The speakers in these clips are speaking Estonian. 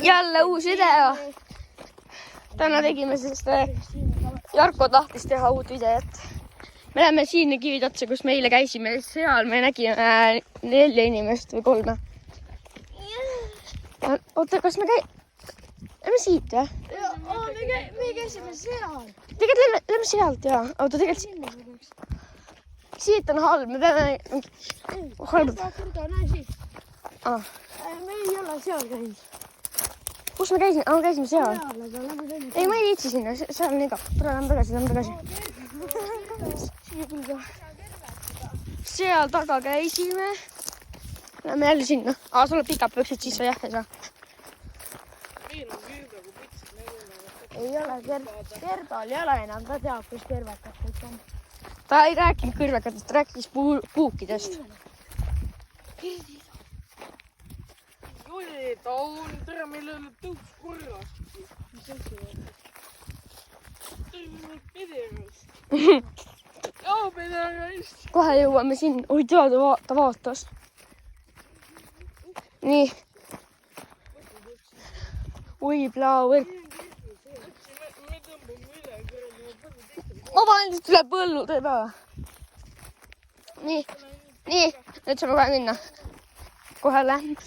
Jälle uus video. Täna tegime sest Jarko tahtis teha uut videot. Me läheme siin Kivitatsa, kus me eile käisime. Seal me nägime 4 inimest või 3. Oota, kas me lähme siit, jah? Me käisime seal. Tegelikult lähme sealt, jah. Oota, tegelikult siit on halb. Me peame halb. Näe siit. Me ei ole seal käinud. Kus me käisime? Me käisime seal. Ei, ma ei viitsi sinna. Seal on iga. Lähme tagasi. Seal taga käisime. Lähme jälle sinna. Sul on pikad püksid, siis sa jah ei saa. Ei ole. Kerdal ei ole enam. Ta teab, kus kõrvekad kõik on. Ta ei rääkinud kõrvekatest, ta rääkis puukidest. Juli, ta on tere, meil ei ole tõuks korras. Mis asja on? Tere, meil on pederast. Joo, pederast. Kohe jõuame siin. Oi, ta vaatas. Nii. Oi, Blauer. Me tõmbame üle kõrval. Ma panen siit üle põllu, teeb ära. Nii. Nüüd saame kohe minna. Kohe lähen.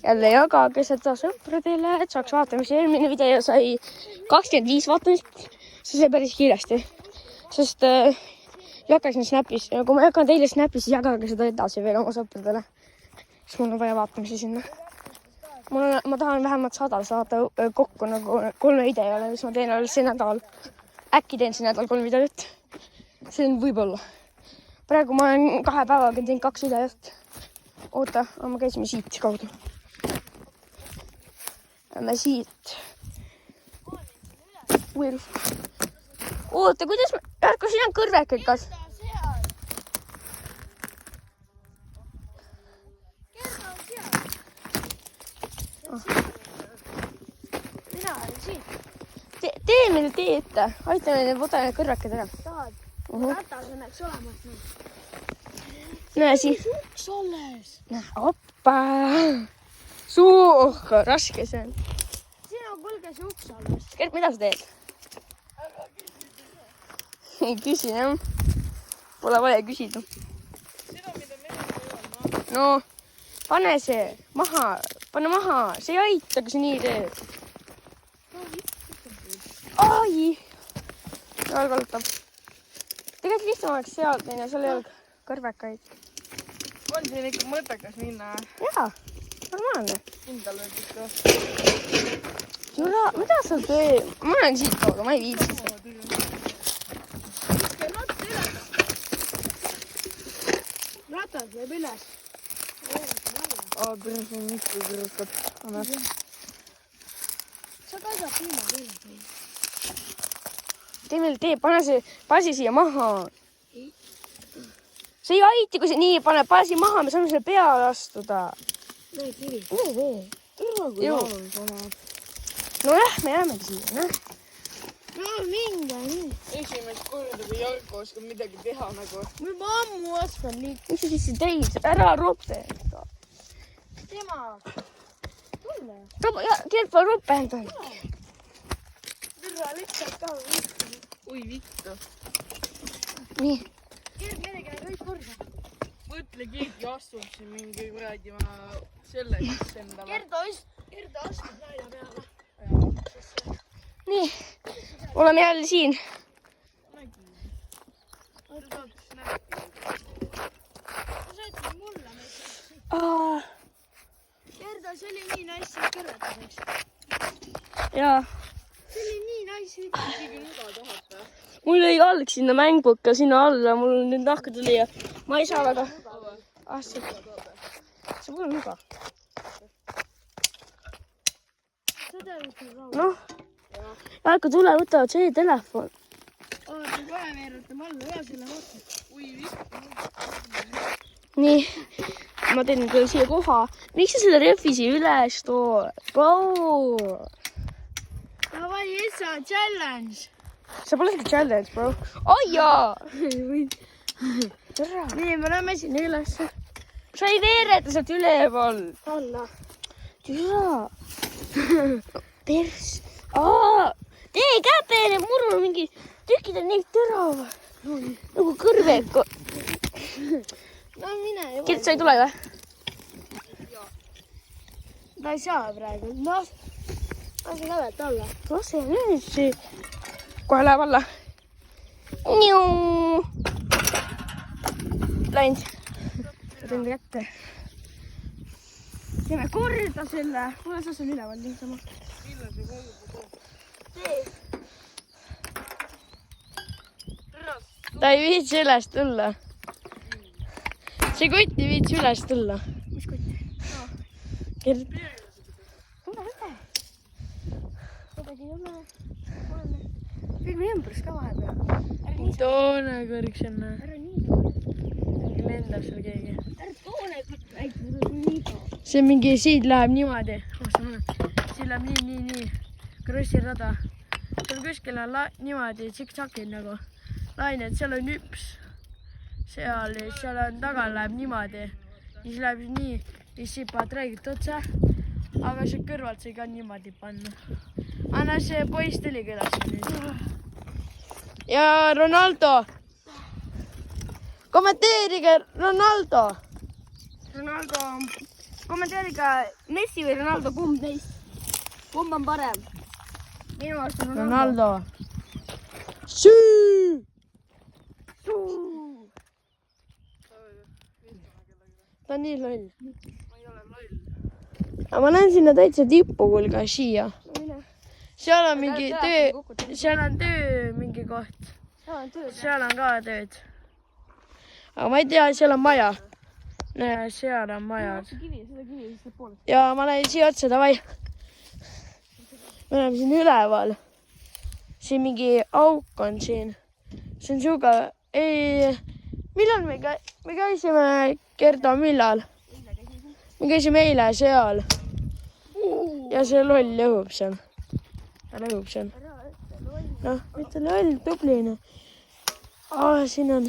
Jälle jagage seda sõpradele, et saaks vaatamisi. Eelmine video sai 25 vaatamist. See sai päris kiiresti. Sest jagasin Snapis. Ja kui ma jagan teile Snapis, siis jagage seda edasi veel oma sõpradele. Siis mul on vaja vaatamisi sinna. Ma tahan vähemalt 100 saada kokku nagu 3 videole, mis ma teen alles see nädal. Äkki teen see nädal 3 videot. See on võib-olla. Praegu ma olen 2 päevaga teinud 2 videot. Oota, ma käisime siit kaudu. Lähme siit. Oota, kuidas me... Järko, siin on kõrvekikas. Mina olen siit. Tee meile tee ette. Aita meile võtame kõrvekad ära. Tahad? Ratas õnneks olemas. Näe siin. Uks alles. Oppa. Suur. Raske see on. Siin on kulge see uks alles. Kert, mida sa teed? Ei küsi, jah. Pole vaja küsida. No, pane see maha. Pane maha. See ei aita, kui see nii teed. Ai. Jalg valutab. Tegelikult lihtsam oleks seal teine, seal ei ole kõrvekaid. On siin ikka mõttekas minna? Jaa, normaalne. Kindal võib ikka. Jura, mida sa teed? Ma olen siit kaudu, ma ei viitsi seda. Ratas võib üles. Tere, see on mitu kõrvakad. Sa kasvab piima peale. Tee meil tee, pane see siia maha. See ei aiti, kui see nii pane, pane siia maha, me saame selle peale astuda. Näe kivi. Vee. Tere, kui laul paneb. No lähme jäämegi siia, näh. No minge nii. Esimest korda, kui Jarko oskab midagi teha nagu. Ma ammu oskan liikuda. Miks sa siis teid? Ära rope. Tema. Tulle. Kert, pa rope endale. Türa lihtsalt ka vittu. Oi vittu. Nii. Kert midagi kõik korda. Mõtle, keegi astub siin mingi kuradi selle sisse endale. Kerda astub nalja peale. Nii. Oleme jälle siin. Sa said mulle näiteks. Kerda, see oli nii nice kõrvetuseks. Jaa. See oli nii nice. Isegi nuga tahate. Mul oli jalg sinna mänguka sinna alla. Mul nüüd nahka tuli ja ma ei saa väga. See pole nuga. Noh. Jalka tule, võtavad see telefon. Oota, kohe veerutame alla. Ühe selle vaata. Oi vittu. Nii. Ma teen nüüd veel siia koha. Miks sa selle rehvi siia üles too? Bro. Davai, Issa, challenge. See pole seda challenge, bro. Oi jaa. Tere. Nii, me oleme siin üles. Sa ei veereta sealt üleval. Alla. türa. Pers. Tee käpene murul mingi tükid on nii terava. Nagu kõrveku. No mine juba. Kirt, sa ei tule või? Ta ei saa praegu. Noh, lase lävet alla. Lase nüüd siia. Kohe läheb alla. Läinud. Võtan ta kätte. Teeme korda selle. Mulle sa seal üleval niisama. Ta ei viitsi üles tulla. See kott ei viitsi üles tulla. Mis kott? Kert. Tule võte. Kedagi ei ole. Filmi ümbrus ka vahepeal. Toone kõrgsenna. Ära nii. Lendab seal keegi. Ära toone väike, see on nii kaua. See mingi siid läheb niimoodi. Siin läheb nii. Krossi rada. Seal kuskil on niimoodi tsiktsakid nagu. Lained, seal on üks. Seal on taga läheb niimoodi. Siis läheb nii. Siis sipad räägid otsa. Aga see kõrvalt sai ka niimoodi panna. Anna see poiss tuli külas nüüd. Ja Ronaldo. Kommenteerige Ronaldo. Ronaldo. Kommenteerige Messi või Ronaldo, kumb neist? Kumb on parem? Minu arust on Ronaldo. Süü! Ta on nii loll. Ma ei ole loll. Aga ma lähen sinna täitsa tippu kulga siia. Seal on mingi töö, seal on töö mingi koht. Seal on ka tööd. Aga ma ei tea, seal on maja. Näe, seal on majad. Seda kivi, seda poole. Ja ma lähen siia otsa, davai. Me oleme siin üleval. Siin mingi auk on siin. See on siuga, millal me käisime, Gerdo, millal? Me käisime eile seal. Ja see loll lõhub seal. Ta lõhub seal. Noh, mitte loll, tublina. Siin on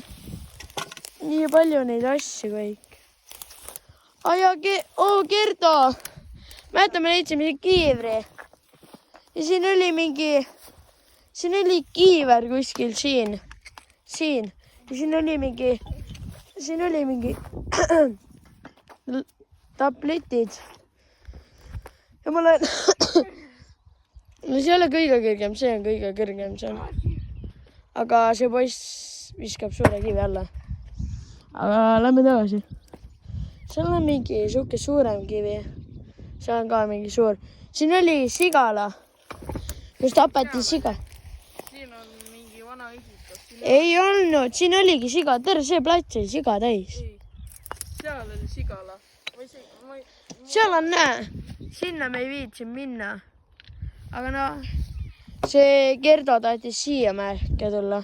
nii palju neid asju kõik. Ja Gerdo! Mäeta, me leidsime siin kiivri. Ja siin oli kiiver kuskil siin. Ja siin oli mingi tabletid. Ja ma olen... No see ei ole kõige kõrgem, see on kõige kõrgem seal. Aga see poiss viskab suure kivi alla. Aga lähme tagasi. Seal on mingi suke suurem kivi. Seal on ka mingi suur. Siin oli sigala. Kus tapeti siga. Siin on mingi vana esitas. Ei olnud, siin oligi siga. Terve see plats oli siga täis. Seal oli sigala. Seal on näe. Sinna me ei viitsi minna. Aga no, see Gerdo tahtis siia märke tulla.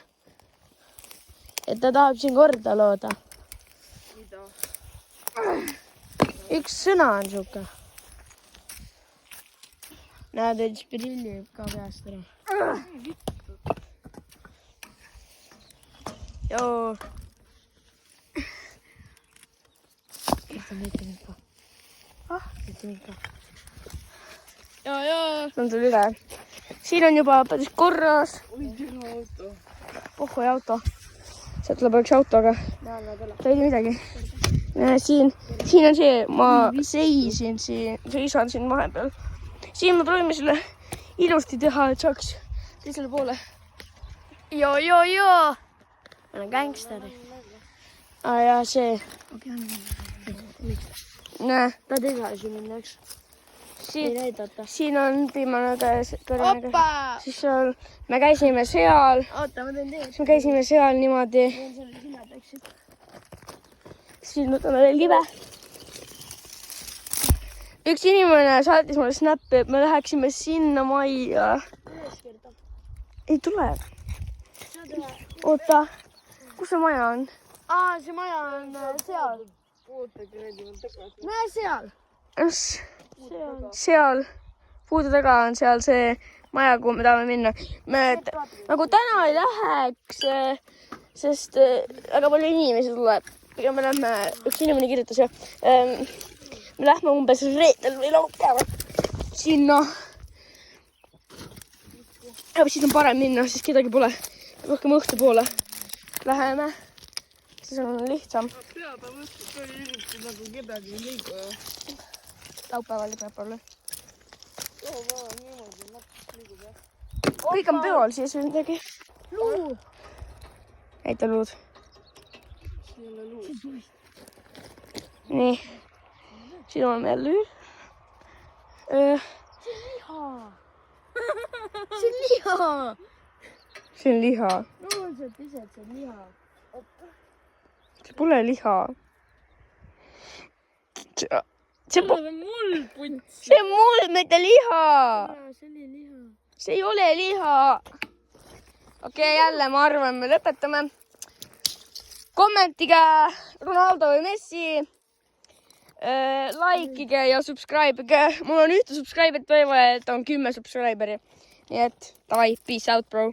Et ta tahab siin korda looda. Mida? Üks sõna on suke. Näed, et prilli ka peast ära. Joo. Näita mind ka. Näita mind ka. Ja. On sul üle. Siin on juba päris korras. Pohhu auto. Sealt tuleb üks autoga. Ta ei tea midagi. Siin on see, ma seisan siin vahepeal. Siin ma proovime selle ilusti teha, et saaks teisele poole. Joo. Ma olen gängster. Ja see. Näe, ta edasi minna, eks. Siin on viimane kõrvega. Siis seal, me käisime seal. Oota, ma teen teed. Me käisime seal niimoodi. Siin võtame veel kive. Üks inimene saatis mulle snappi, et me läheksime sinna majja. Ei tule. Oota, kus see maja on? See maja on seal. Näe seal. Seal. Puude taga on seal see maja, kuhu me tahame minna. Me nagu täna ei läheks, sest väga palju inimesi tuleb. Ja me lähme, üks inimene kirjutas ja me lähme umbes reedel või laupäeval sinna. Aga siis on parem minna, siis kedagi pole. Rohkem õhtu poole läheme. Siis on lihtsam. Peapäev õhtul oli eriti nagu kedagi ei liigu. Laupäeval ja peapäeval. Joo, vaan niimoodi, natukene liigub jah. Kõik on peol siis või midagi. Luu! Näita luud. See ei ole luu. Nii. Siin on meil lüü. Liha! See on liha! See on liha. No on see ise, et see on liha. See pole liha. See on mul punts. see on muld, mitte liha. See oli liha. See ei ole liha. Okei, jälle ma arvan, me lõpetame. Kommentige Ronaldo või Messi. Likeige ja subscribe'ige. Mul on ühte subscribe'it vaja, et on 10 subscriberi. Nii et, davai, peace out, bro.